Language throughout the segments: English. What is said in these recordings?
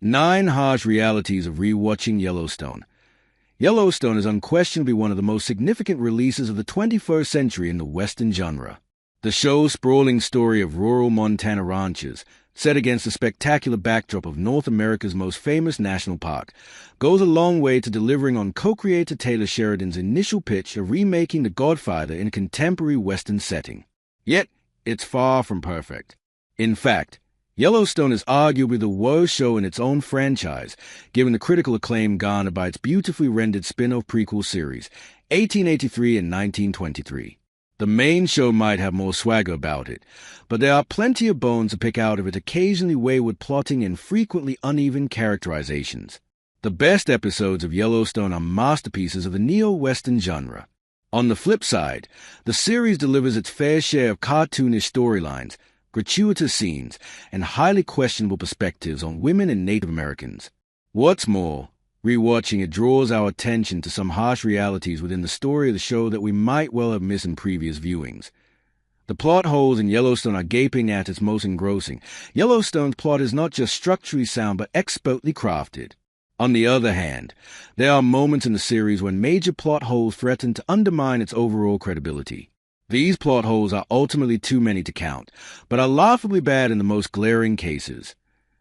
9 Harsh Realities of Rewatching Yellowstone. Yellowstone is unquestionably one of the most significant releases of the 21st century in the Western genre. The show's sprawling story of rural Montana ranchers, set against the spectacular backdrop of North America's most famous national park, goes a long way to delivering on co-creator Taylor Sheridan's initial pitch of remaking The Godfather in a contemporary Western setting. Yet, it's far from perfect. In fact, Yellowstone is arguably the worst show in its own franchise, given the critical acclaim garnered by its beautifully rendered spin-off prequel series, 1883 and 1923. The main show might have more swagger about it, but there are plenty of bones to pick out of its occasionally wayward plotting and frequently uneven characterizations. The best episodes of Yellowstone are masterpieces of the neo-Western genre. On the flip side, the series delivers its fair share of cartoonish storylines, gratuitous scenes, and highly questionable perspectives on women and Native Americans. What's more, rewatching it draws our attention to some harsh realities within the story of the show that we might well have missed in previous viewings. The plot holes in Yellowstone are gaping at its most engrossing. Yellowstone's plot is not just structurally sound but expertly crafted. On the other hand, there are moments in the series when major plot holes threaten to undermine its overall credibility. These plot holes are ultimately too many to count, but are laughably bad in the most glaring cases.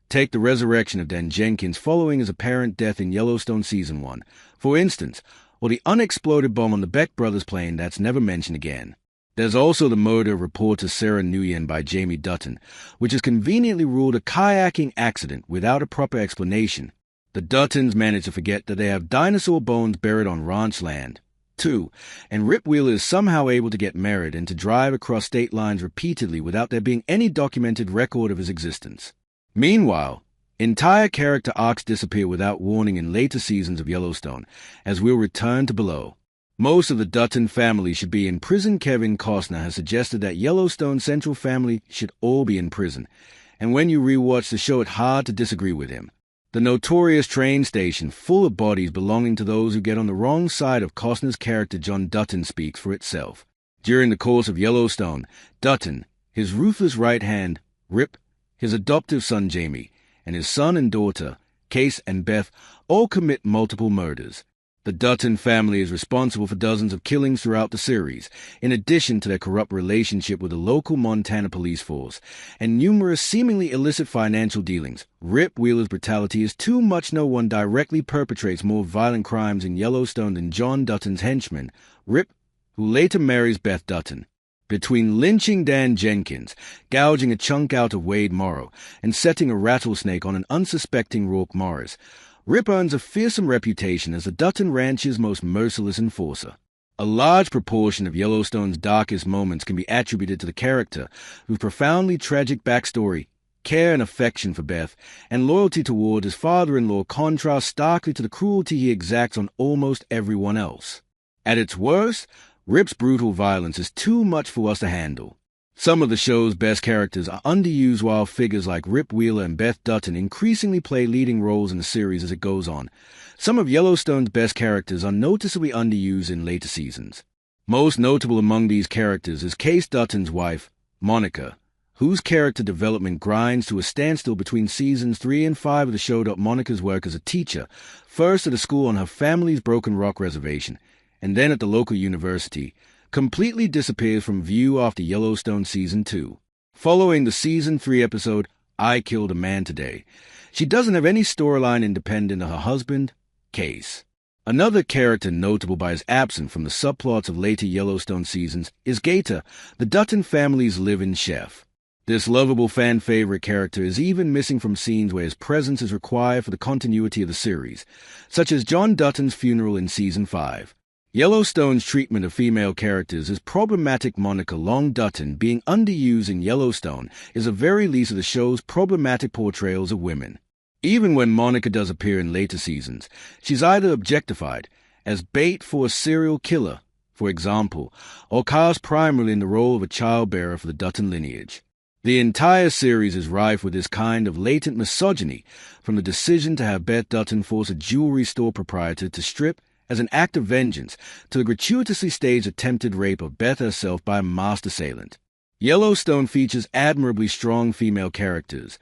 Take the resurrection of Dan Jenkins following his apparent death in Yellowstone Season 1, for instance, or the unexploded bomb on the Beck brothers' plane that's never mentioned again. There's also the murder of reporter Sarah Nguyen by Jamie Dutton, which is conveniently ruled a kayaking accident without a proper explanation. The Duttons manage to forget that they have dinosaur bones buried on ranch land. 2. And Rip Wheeler is somehow able to get married and to drive across state lines repeatedly without there being any documented record of his existence. Meanwhile, entire character arcs disappear without warning in later seasons of Yellowstone, as we'll return to below. Most of the Dutton family should be in prison. Kevin Costner has suggested that Yellowstone's central family should all be in prison, and when you rewatch the show it's hard to disagree with him. The notorious train station, full of bodies belonging to those who get on the wrong side of Costner's character John Dutton, speaks for itself. During the course of Yellowstone, Dutton, his ruthless right hand, Rip, his adoptive son Jamie, and his son and daughter, Case and Beth, all commit multiple murders. The Dutton family is responsible for dozens of killings throughout the series, in addition to their corrupt relationship with the local Montana police force, and numerous seemingly illicit financial dealings. Rip Wheeler's brutality is too much. No one directly perpetrates more violent crimes in Yellowstone than John Dutton's henchman, Rip, who later marries Beth Dutton. Between lynching Dan Jenkins, gouging a chunk out of Wade Morrow, and setting a rattlesnake on an unsuspecting Rourke Morris, Rip earns a fearsome reputation as the Dutton Ranch's most merciless enforcer. A large proportion of Yellowstone's darkest moments can be attributed to the character, whose profoundly tragic backstory, care and affection for Beth, and loyalty toward his father-in-law contrast starkly to the cruelty he exacts on almost everyone else. At its worst, Rip's brutal violence is too much for us to handle. Some of the show's best characters are underused, while figures like Rip Wheeler and Beth Dutton increasingly play leading roles in the series as it goes on. Some of Yellowstone's best characters are noticeably underused in later seasons. Most notable among these characters is Case Dutton's wife, Monica, whose character development grinds to a standstill between seasons 3 and 5 of the show. Monica's work as a teacher, first at a school on her family's Broken Rock reservation, and then at the local university, completely disappears from view after Yellowstone Season 2. Following the Season 3 episode, I Killed a Man Today, she doesn't have any storyline independent of her husband, Case. Another character notable by his absence from the subplots of later Yellowstone seasons is Gator, the Dutton family's live-in chef. This lovable fan-favorite character is even missing from scenes where his presence is required for the continuity of the series, such as John Dutton's funeral in Season 5. Yellowstone's treatment of female characters is problematic. Monica Long Dutton being underused in Yellowstone is the very least of the show's problematic portrayals of women. Even when Monica does appear in later seasons, she's either objectified as bait for a serial killer, for example, or cast primarily in the role of a childbearer for the Dutton lineage. The entire series is rife with this kind of latent misogyny, from the decision to have Beth Dutton force a jewelry store proprietor to strip as an act of vengeance, to the gratuitously staged attempted rape of Beth herself by a masked assailant. Yellowstone features admirably strong female characters,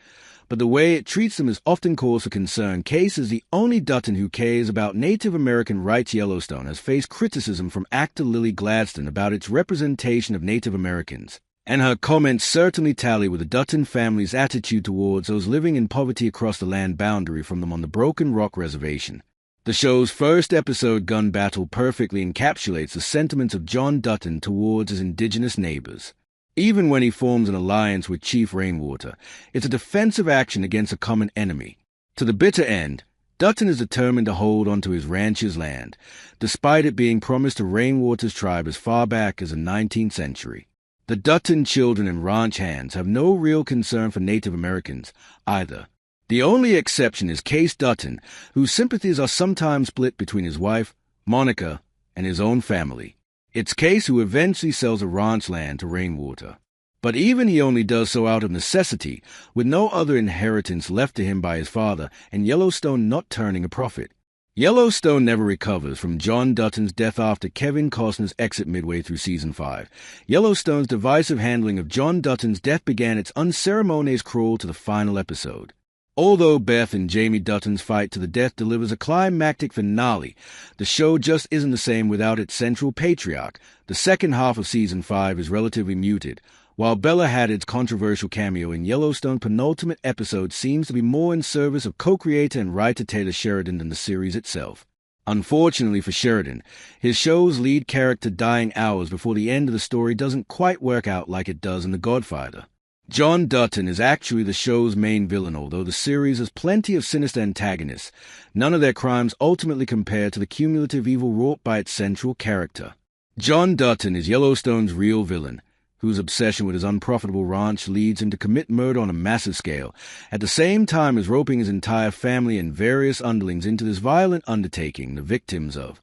but the way it treats them is often cause for concern. Case is the only Dutton who cares about Native American rights. Yellowstone has faced criticism from actor Lily Gladstone about its representation of Native Americans, and her comments certainly tally with the Dutton family's attitude towards those living in poverty across the land boundary from them on the Broken Rock Reservation. The show's first episode, Gun Battle, perfectly encapsulates the sentiments of John Dutton towards his indigenous neighbors. Even when he forms an alliance with Chief Rainwater, it's a defensive action against a common enemy. To the bitter end, Dutton is determined to hold onto his ranch's land, despite it being promised to Rainwater's tribe as far back as the 19th century. The Dutton children and ranch hands have no real concern for Native Americans either. The only exception is Case Dutton, whose sympathies are sometimes split between his wife, Monica, and his own family. It's Case who eventually sells a ranch land to Rainwater. But even he only does so out of necessity, with no other inheritance left to him by his father, and Yellowstone not turning a profit. Yellowstone never recovers from John Dutton's death after Kevin Costner's exit midway through Season 5. Yellowstone's divisive handling of John Dutton's death began its unceremonious crawl to the final episode. Although Beth and Jamie Dutton's fight to the death delivers a climactic finale, the show just isn't the same without its central patriarch. The second half of Season 5 is relatively muted, while Bella Haddad's controversial cameo in Yellowstone's penultimate episode seems to be more in service of co-creator and writer Taylor Sheridan than the series itself. Unfortunately for Sheridan, his show's lead character dying hours before the end of the story doesn't quite work out like it does in The Godfather. John Dutton is actually the show's main villain. Although the series has plenty of sinister antagonists, none of their crimes ultimately compare to the cumulative evil wrought by its central character. John Dutton is Yellowstone's real villain, whose obsession with his unprofitable ranch leads him to commit murder on a massive scale, at the same time as roping his entire family and various underlings into this violent undertaking, the victims of